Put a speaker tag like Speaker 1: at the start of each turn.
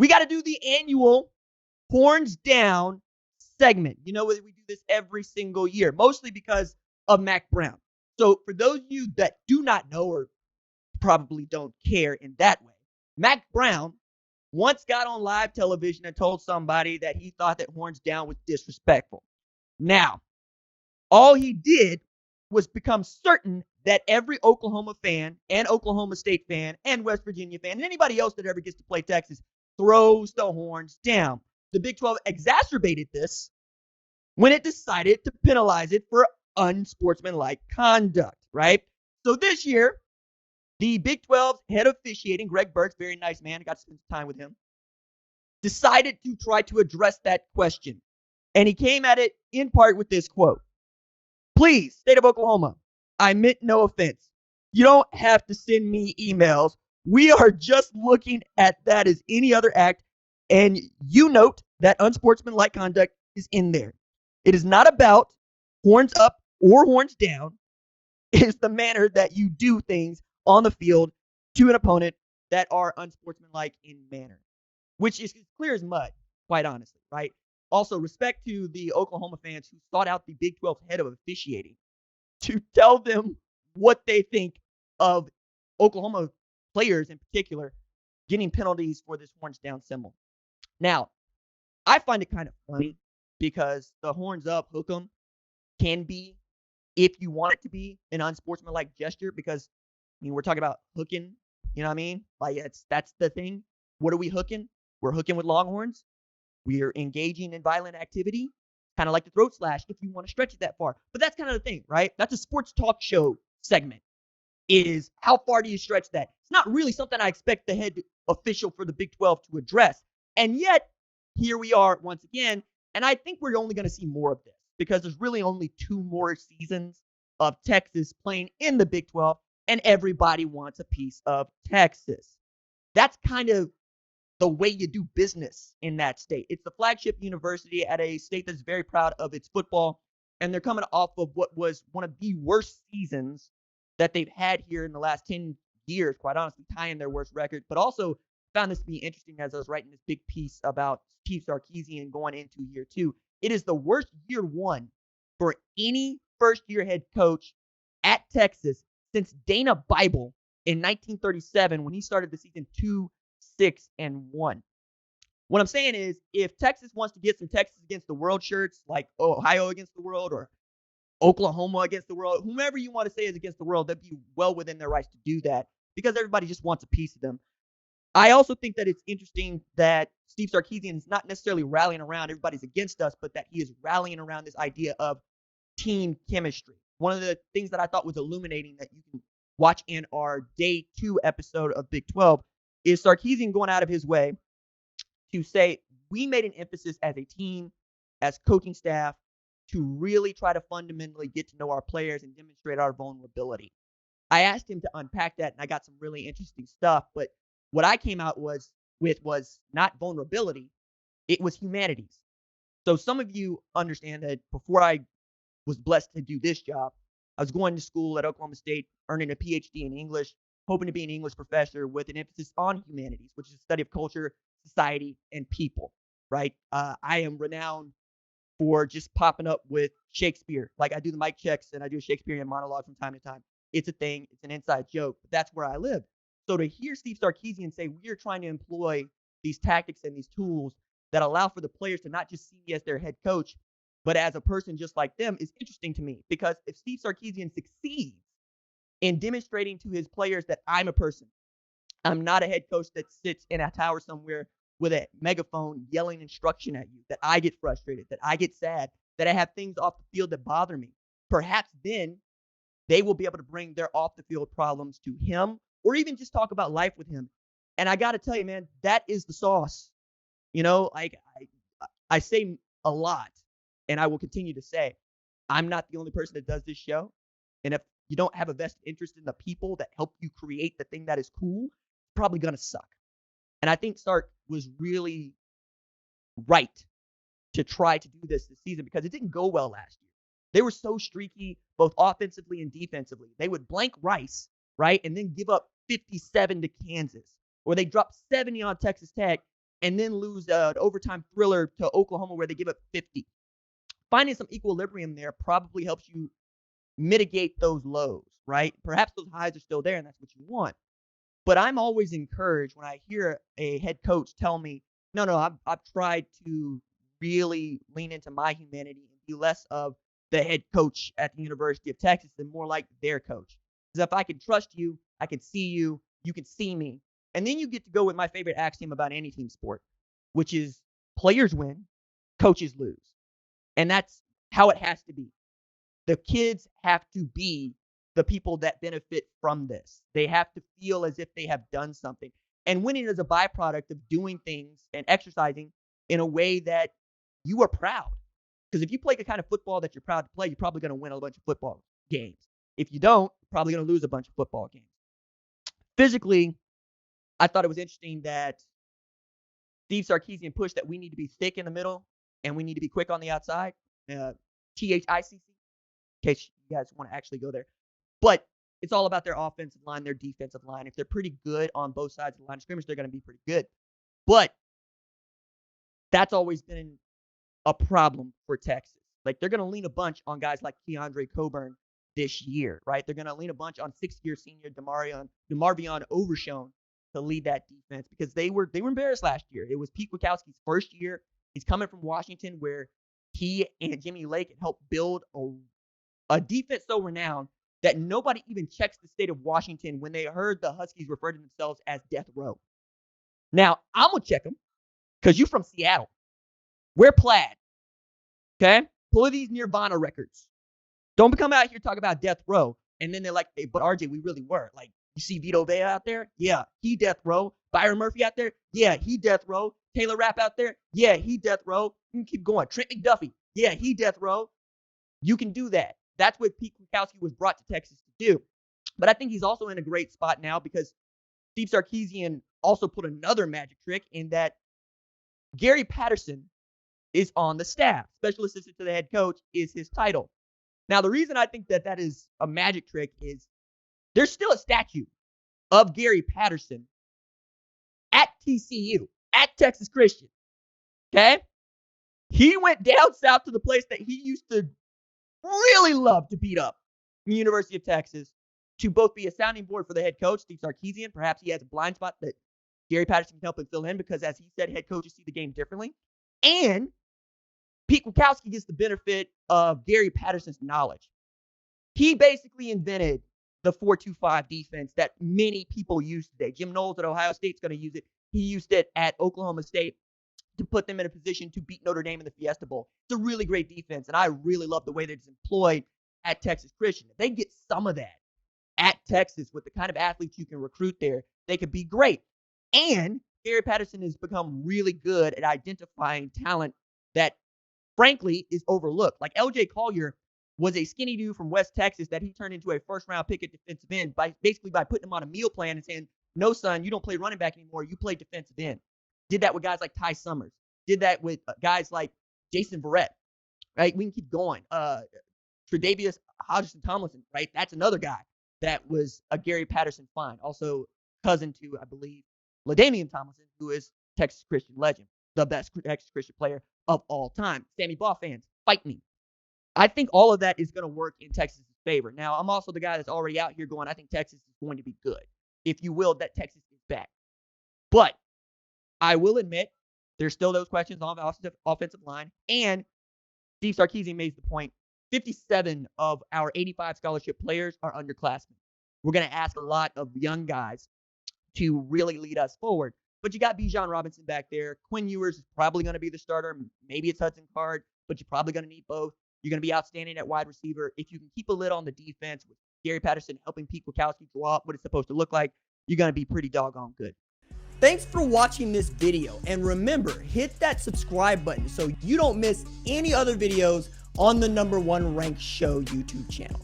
Speaker 1: we got to do the annual horns down segment. You know, we do this every single year, mostly because of Mac Brown. So for those of you that do not know or probably don't care in that way, Mac Brown once got on live television and told somebody that he thought that horns down was disrespectful. Now, all he did was become certain that every Oklahoma fan and Oklahoma State fan and West Virginia fan and anybody else that ever gets to play Texas throws the horns down. The Big 12 exacerbated this when it decided to penalize it for unsportsmanlike conduct, right? So this year, the Big 12's head of officiating, Greg Burks, very nice man, I got to spend some time with him, decided to try to address that question. And he came at it in part with this quote. Please, state of Oklahoma, I meant no offense. You don't have to send me emails. We are just looking at that as any other act. And you note that unsportsmanlike conduct is in there. It is not about horns up or horns down. It is the manner that you do things on the field to an opponent that are unsportsmanlike in manner, which is clear as mud, quite honestly, right? Also, respect to the Oklahoma fans who sought out the Big 12's head of officiating to tell them what they think of Oklahoma players in particular getting penalties for this horns down symbol. Now, I find it kind of funny because the horns up, hook 'em, can be, if you want it to be, an unsportsmanlike gesture because, I mean, we're talking about hooking, you know what I mean? Like, that's the thing. What are we hooking? We're hooking with longhorns. We are engaging in violent activity, kind of like the throat slash if you want to stretch it that far. But that's kind of the thing, right? That's a sports talk show segment, is how far do you stretch that? It's not really something I expect the head official for the Big 12 to address. And yet, here we are once again, and I think we're only going to see more of this because there's really only 2 more seasons of Texas playing in the Big 12, and everybody wants a piece of Texas. That's kind of the way you do business in that state. It's the flagship university at a state that's very proud of its football, and they're coming off of what was one of the worst seasons that they've had here in the last 10 years, quite honestly, tying their worst record. But also found this to be interesting as I was writing this big piece about Steve Sarkisian going into year 2. It is the worst year 1 for any first-year head coach at Texas since Dana Bible in 1937 when he started the season 2-6-1. What I'm saying is, if Texas wants to get some Texas against the world shirts, like Ohio against the world or Oklahoma against the world, whomever you want to say is against the world, they'd be well within their rights to do that because everybody just wants a piece of them. I also think that it's interesting that Steve Sarkisian is not necessarily rallying around everybody's against us, but that he is rallying around this idea of team chemistry. One of the things that I thought was illuminating that you can watch in our day 2 episode of Big 12 is Sarkisian going out of his way to say, we made an emphasis as a team, as coaching staff, to really try to fundamentally get to know our players and demonstrate our vulnerability. I asked him to unpack that, and I got some really interesting stuff, but what I came out with was not vulnerability, it was humanities. So some of you understand that before I was blessed to do this job, I was going to school at Oklahoma State, earning a PhD in English, hoping to be an English professor with an emphasis on humanities, which is the study of culture, society, and people, right? I am renowned for just popping up with Shakespeare. Like, I do the mic checks and I do a Shakespearean monologue from time to time. It's a thing. It's an inside joke, but that's where I live. So to hear Steve Sarkisian say we are trying to employ these tactics and these tools that allow for the players to not just see me as their head coach, but as a person just like them is interesting to me. Because if Steve Sarkisian succeeds in demonstrating to his players that I'm a person, I'm not a head coach that sits in a tower somewhere with a megaphone yelling instruction at you, that I get frustrated, that I get sad, that I have things off the field that bother me, perhaps then they will be able to bring their off the field problems to him or even just talk about life with him. And I got to tell you, man, that is the sauce. You know, like I say a lot, and I will continue to say, I'm not the only person that does this show. And if you don't have a vested interest in the people that help you create the thing that is cool, it's probably going to suck. And I think Sark was really right to try to do this season because it didn't go well last year. They were so streaky, both offensively and defensively. They would blank Rice, right, and then give up 57 to Kansas. Or they dropped 70 on Texas Tech and then lose an overtime thriller to Oklahoma where they give up 50. Finding some equilibrium there probably helps you mitigate those lows, right? Perhaps those highs are still there, and that's what you want. But I'm always encouraged when I hear a head coach tell me, no, I've tried to really lean into my humanity and be less of the head coach at the University of Texas and more like their coach. Because if I can trust you, I can see you, you can see me. And then you get to go with my favorite axiom about any team sport, which is players win, coaches lose. And that's how it has to be. The kids have to be the people that benefit from this. They have to feel as if they have done something. And winning is a byproduct of doing things and exercising in a way that you are proud. Because if you play the kind of football that you're proud to play, you're probably going to win a bunch of football games. If you don't, you're probably going to lose a bunch of football games. Physically, I thought it was interesting that Steve Sarkisian pushed that we need to be thick in the middle and we need to be quick on the outside. THICC, in case you guys want to actually go there. But it's all about their offensive line, their defensive line. If they're pretty good on both sides of the line of scrimmage, they're going to be pretty good. But that's always been a problem for Texas. Like, they're going to lean a bunch on guys like Keandre Coburn this year, right? They're going to lean a bunch on sixth-year senior DeMarvion Overshown to lead that defense because they were embarrassed last year. It was Pete Kwiatkowski's first year. He's coming from Washington where he and Jimmy Lake had helped build a defense so renowned that nobody even checks the state of Washington when they heard the Huskies refer to themselves as Death Row. Now, I'm going to check them because you're from Seattle. Wear plaid. Okay? Pull these Nirvana records. Don't come out here talking about Death Row. And then they're like, hey, but RJ, we really were. Like, you see Vito Vea out there? Yeah, he Death Row. Byron Murphy out there? Yeah, he Death Row. Taylor Rapp out there? Yeah, he Death Row. You can keep going. Trent McDuffie? Yeah, he Death Row. You can do that. That's what Pete Kwiatkowski was brought to Texas to do. But I think he's also in a great spot now because Steve Sarkisian also put another magic trick in that Gary Patterson is on the staff. Special assistant to the head coach is his title. Now, the reason I think that is a magic trick is there's still a statue of Gary Patterson at TCU, at Texas Christian. Okay? He went down south to the place that he used to really love to beat up, the University of Texas, to both be a sounding board for the head coach, Steve Sarkisian. Perhaps he has a blind spot that Gary Patterson can help him fill in because, as he said, head coaches see the game differently. And Pete Kwiatkowski gets the benefit of Gary Patterson's knowledge. He basically invented the 4-2-5 defense that many people use today. Jim Knowles at Ohio State's going to use it. He used it at Oklahoma State to put them in a position to beat Notre Dame in the Fiesta Bowl. It's a really great defense, and I really love the way that it's employed at Texas Christian. If they get some of that at Texas with the kind of athletes you can recruit there, they could be great. And Gary Patterson has become really good at identifying talent that, frankly, is overlooked. Like LJ Collier was a skinny dude from West Texas that he turned into a first-round pick at defensive end by putting him on a meal plan and saying, no, son, you don't play running back anymore. You play defensive end. Did that with guys like Ty Summers. Did that with guys like Jason Verrett, right? We can keep going. Tre'Davious Hodgson-Tomlinson, right? That's another guy that was a Gary Patterson find. Also cousin to, I believe, LaDainian Tomlinson, who is Texas Christian legend, the best Texas Christian player of all time. Sammy Baugh fans, fight me. I think all of that is going to work in Texas' favor. Now, I'm also the guy that's already out here going, I think Texas is going to be good. If you will, that Texas is back. But I will admit there's still those questions on the offensive line. And Steve Sarkisian made the point, 57 of our 85 scholarship players are underclassmen. We're going to ask a lot of young guys to really lead us forward. But you got Bijan Robinson back there. Quinn Ewers is probably going to be the starter. Maybe it's Hudson Card, but you're probably going to need both. You're going to be outstanding at wide receiver. If you can keep a lid on the defense with Gary Patterson helping Pete Kwiatkowski draw up what it's supposed to look like, you're going to be pretty doggone good. Thanks for watching this video. And remember, hit that subscribe button so you don't miss any other videos on the #1 Ranked Show YouTube channel.